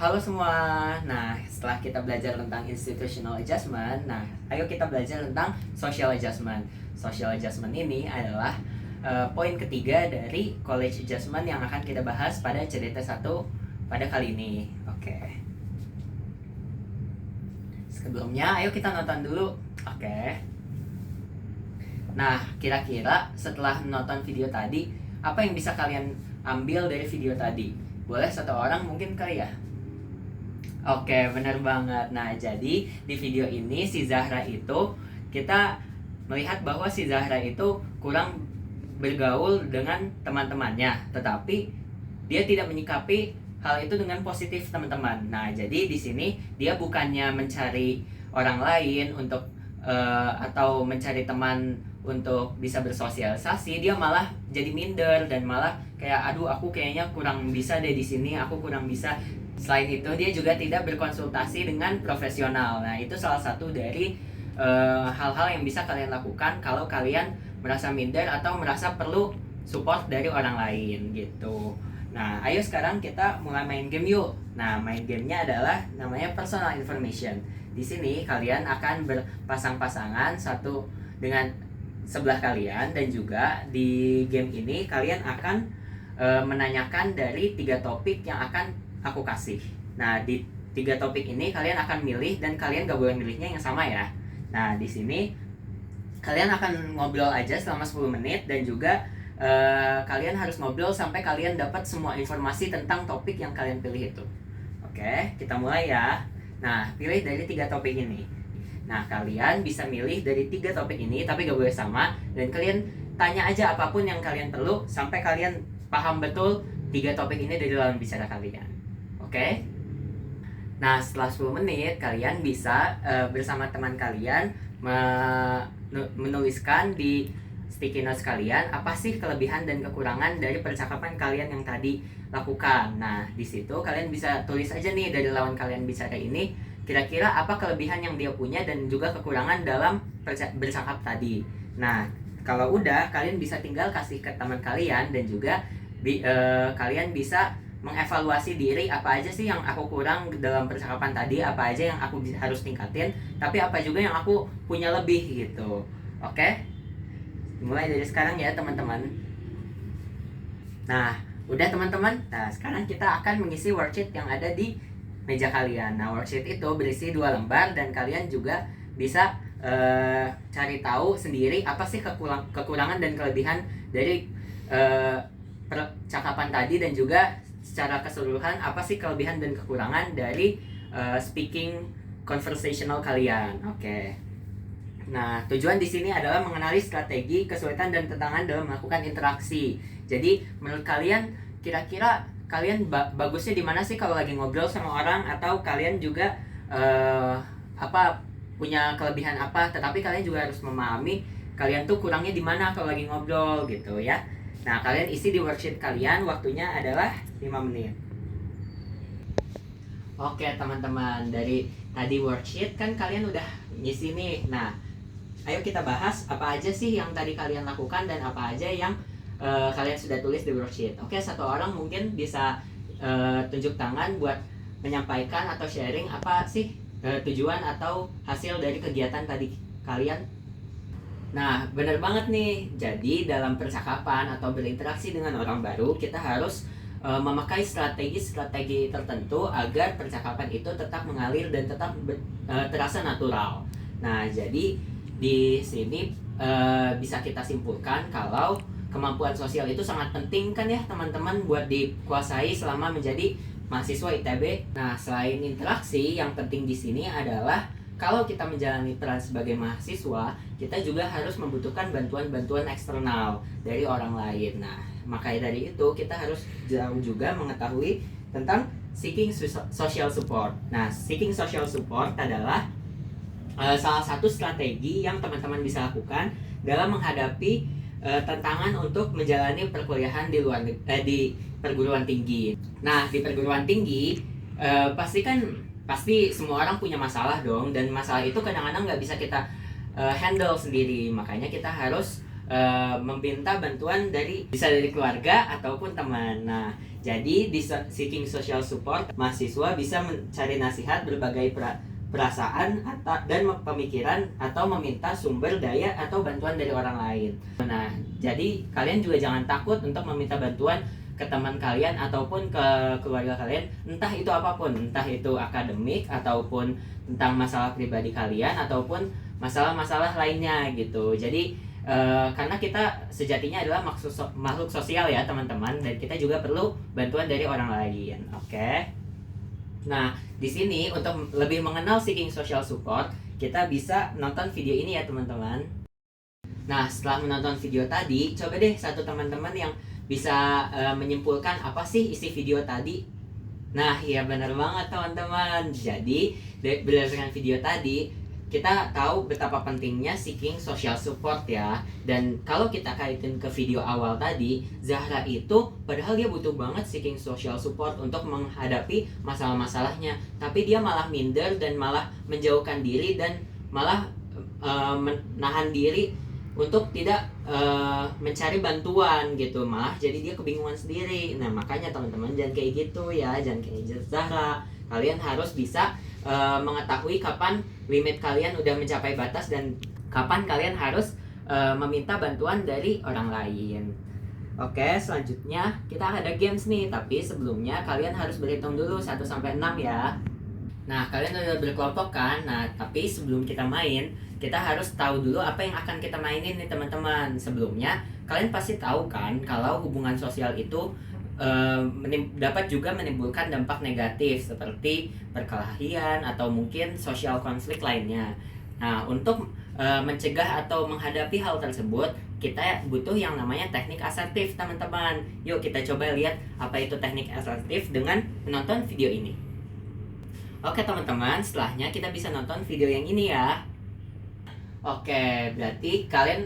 Halo semua. Nah, setelah kita belajar tentang institutional adjustment, ayo kita belajar tentang social adjustment. Social adjustment ini adalah poin ketiga dari college adjustment yang akan kita bahas pada CDT 1 pada kali ini. Oke. Sebelumnya, ayo kita nonton dulu. Oke. Nah, kira-kira setelah nonton video tadi, apa yang bisa kalian ambil dari video tadi? Boleh satu orang mungkin kali ya? Oke, bener banget. Nah, jadi di video ini si Zahra itu kita melihat bahwa si Zahra itu kurang bergaul dengan teman-temannya, tetapi dia tidak menyikapi hal itu dengan positif, teman-teman. Nah, jadi di sini dia bukannya mencari orang lain untuk atau mencari teman untuk bisa bersosialisasi, dia malah jadi minder dan malah kayak aduh aku kayaknya kurang bisa deh di sini, aku kurang bisa. Selain itu, dia juga tidak berkonsultasi dengan profesional. Nah, itu salah satu dari hal-hal yang bisa kalian lakukan kalau kalian merasa minder atau merasa perlu support dari orang lain gitu. Nah, ayo sekarang kita mulai main game yuk. Nah, main gamenya adalah namanya personal information. Di sini kalian akan berpasang-pasangan satu dengan sebelah kalian, dan juga di game ini kalian akan menanyakan dari 3 topik yang akan aku kasih. Nah, di 3 topik ini kalian akan milih dan kalian gak boleh milihnya yang sama ya. Nah, di sini kalian akan ngobrol aja selama 10 menit dan juga kalian harus ngobrol sampai kalian dapat semua informasi tentang topik yang kalian pilih itu. Oke, kita mulai ya. Nah, pilih dari 3 topik ini. Nah, kalian bisa milih dari 3 topik ini tapi gak boleh sama, dan kalian tanya aja apapun yang kalian perlu sampai kalian paham betul 3 topik ini dari lawan bicara kalian. Oke? Nah, setelah 10 menit kalian bisa bersama teman kalian menuliskan di sticky notes kalian apa sih kelebihan dan kekurangan dari percakapan kalian yang tadi lakukan. Nah, di situ kalian bisa tulis aja nih dari lawan kalian bicara ini, kira-kira apa kelebihan yang dia punya dan juga kekurangan dalam bercakap tadi. Nah, kalau udah, kalian bisa tinggal kasih ke teman kalian, dan juga kalian bisa mengevaluasi diri, apa aja sih yang aku kurang dalam percakapan tadi, apa aja yang aku harus tingkatin, tapi apa juga yang aku punya lebih gitu. Oke? Mulai dari sekarang ya teman-teman. Nah, udah teman-teman. Nah, sekarang kita akan mengisi worksheet yang ada di meja kalian. Nah, worksheet itu berisi 2 lembar dan kalian juga bisa cari tahu sendiri apa sih kekurangan dan kelebihan dari percakapan tadi, dan juga secara keseluruhan apa sih kelebihan dan kekurangan dari speaking conversational kalian. Oke. Nah, tujuan di sini adalah mengenali strategi, kesulitan dan tantangan dalam melakukan interaksi. Jadi, menurut kalian kira-kira kalian bagusnya di mana sih kalau lagi ngobrol sama orang, atau kalian juga punya kelebihan apa, tetapi kalian juga harus memahami kalian tuh kurangnya di mana kalau lagi ngobrol gitu ya. Nah, kalian isi di worksheet kalian, waktunya adalah 5 menit. Oke teman-teman, dari tadi worksheet kan kalian udah ngisi nih. Nah, ayo kita bahas apa aja sih yang tadi kalian lakukan dan apa aja yang kalian sudah tulis di worksheet. Oke, satu orang mungkin bisa tunjuk tangan buat menyampaikan atau sharing apa sih tujuan atau hasil dari kegiatan tadi kalian. Nah, benar banget nih. Jadi dalam percakapan atau berinteraksi dengan orang baru, kita harus memakai strategi-strategi tertentu agar percakapan itu tetap mengalir dan tetap terasa natural. Nah, jadi di sini bisa kita simpulkan kalau kemampuan sosial itu sangat penting kan ya teman-teman buat dikuasai selama menjadi mahasiswa ITB. Nah, selain interaksi, yang penting di sini adalah kalau kita menjalani peran sebagai mahasiswa, kita juga harus membutuhkan bantuan-bantuan eksternal dari orang lain. Nah, makanya dari itu kita harus jauh juga mengetahui tentang seeking social support. Nah, seeking social support adalah salah satu strategi yang teman-teman bisa lakukan dalam menghadapi tantangan untuk menjalani perkuliahan di perguruan tinggi. Nah, di perguruan tinggi pasti semua orang punya masalah dong, dan masalah itu kadang-kadang nggak bisa kita handle sendiri. Makanya kita harus meminta bantuan bisa dari keluarga ataupun teman. Nah, jadi di Seeking Social Support, mahasiswa bisa mencari nasihat, berbagai perasaan dan pemikiran, atau meminta sumber daya atau bantuan dari orang lain. Nah, jadi kalian juga jangan takut untuk meminta bantuan ke teman kalian ataupun ke keluarga kalian, entah itu apapun, entah itu akademik ataupun tentang masalah pribadi kalian ataupun masalah-masalah lainnya gitu. Jadi karena kita sejatinya adalah makhluk sosial ya teman-teman, dan kita juga perlu bantuan dari orang lain. Oke. Nah, di sini untuk lebih mengenal Seeking Social Support, kita bisa nonton video ini ya teman-teman. Nah, setelah menonton video tadi, coba deh satu teman-teman yang bisa menyimpulkan apa sih isi video tadi. Nah, ya benar banget teman-teman. Jadi, berdasarkan video tadi, kita tahu betapa pentingnya Seeking Social Support ya. Dan kalau kita kaitin ke video awal tadi, Zahra itu padahal dia butuh banget Seeking Social Support untuk menghadapi masalah-masalahnya, tapi dia malah minder dan malah menjauhkan diri dan malah menahan diri untuk tidak mencari bantuan gitu, malah jadi dia kebingungan sendiri. Nah, makanya teman-teman jangan kayak gitu ya, jangan kayak Zahra. Kalian harus bisa mengetahui kapan limit kalian udah mencapai batas dan kapan kalian harus meminta bantuan dari orang lain. Oke, selanjutnya kita ada games nih, tapi sebelumnya kalian harus berhitung dulu 1 sampai 6 ya. Nah, kalian udah berkelompok kan? Nah, tapi sebelum kita main, kita harus tahu dulu apa yang akan kita mainin nih teman-teman. Sebelumnya, kalian pasti tahu kan kalau hubungan sosial itu dapat juga menimbulkan dampak negatif seperti perkelahian atau mungkin sosial konflik lainnya. Nah, untuk mencegah atau menghadapi hal tersebut, kita butuh yang namanya teknik asertif teman-teman. Yuk kita coba lihat apa itu teknik asertif dengan menonton video ini. Oke teman-teman, setelahnya kita bisa nonton video yang ini ya. Oke, berarti kalian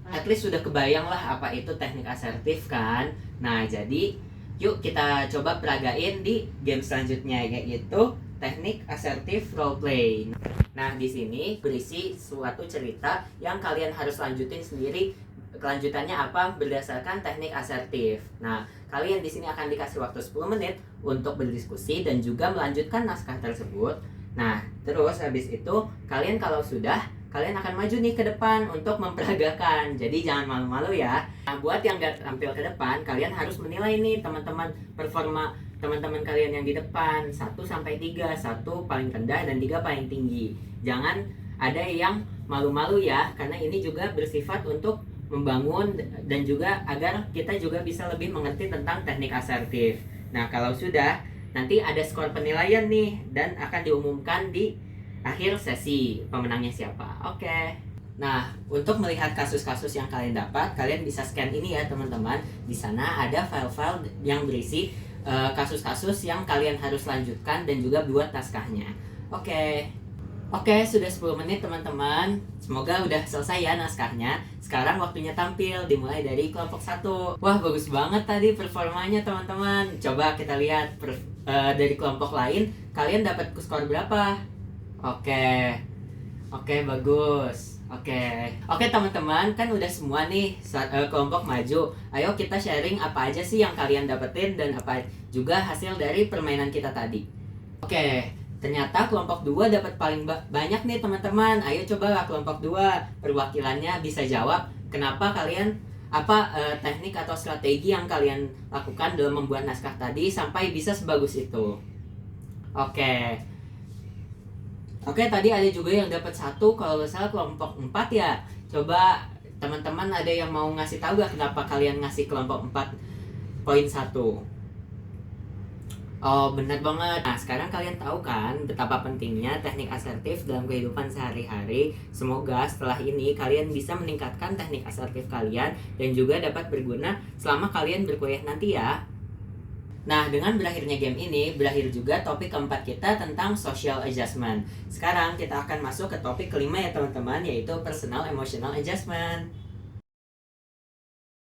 at least sudah kebayang lah apa itu teknik asertif kan. Nah, jadi yuk kita coba peragain di game selanjutnya, yaitu teknik asertif roleplay. Nah, di sini berisi suatu cerita yang kalian harus lanjutin sendiri. Kelanjutannya apa berdasarkan teknik asertif. Nah, kalian di sini akan dikasih waktu 10 menit untuk berdiskusi dan juga melanjutkan naskah tersebut. Nah, terus habis itu kalian kalau sudah, kalian akan maju nih ke depan untuk memperagakan. Jadi jangan malu-malu ya. Nah, buat yang gak tampil ke depan, kalian harus menilai nih teman-teman performa teman-teman kalian yang di depan 1 sampai 3. 1 paling rendah dan 3 paling tinggi. Jangan ada yang malu-malu ya, karena ini juga bersifat untuk membangun dan juga agar kita juga bisa lebih mengerti tentang teknik asertif. Nah, kalau sudah, nanti ada skor penilaian nih dan akan diumumkan di akhir sesi pemenangnya siapa. Oke. Nah, untuk melihat kasus-kasus yang kalian dapat, kalian bisa scan ini ya teman-teman. Di sana ada file-file yang berisi kasus-kasus yang kalian harus lanjutkan dan juga buat naskahnya. Oke, sudah 10 menit teman-teman. Semoga udah selesai ya naskahnya. Sekarang waktunya tampil, dimulai dari kelompok 1. Wah, bagus banget tadi performanya teman-teman. Coba kita lihat dari kelompok lain, kalian dapat skor berapa? Oke, bagus. Oke teman-teman, kan udah semua nih kelompok maju. Ayo kita sharing apa aja sih yang kalian dapetin dan apa juga hasil dari permainan kita tadi. Oke, ternyata kelompok 2 dapat paling banyak nih teman-teman. Ayo coba kelompok 2 perwakilannya bisa jawab kenapa kalian teknik atau strategi yang kalian lakukan dalam membuat naskah tadi sampai bisa sebagus itu. Oke, tadi ada juga yang dapat 1, kalau nggak salah kelompok 4 ya. Coba teman-teman ada yang mau ngasih tahu gak kenapa kalian ngasih kelompok 4.1? Oh, benar banget. Nah, sekarang kalian tahu kan betapa pentingnya teknik asertif dalam kehidupan sehari-hari. Semoga setelah ini kalian bisa meningkatkan teknik asertif kalian dan juga dapat berguna selama kalian berkuliah nanti ya. Nah, dengan berakhirnya game ini, berakhir juga topik keempat kita tentang social adjustment. Sekarang kita akan masuk ke topik kelima ya teman-teman, yaitu personal emotional adjustment.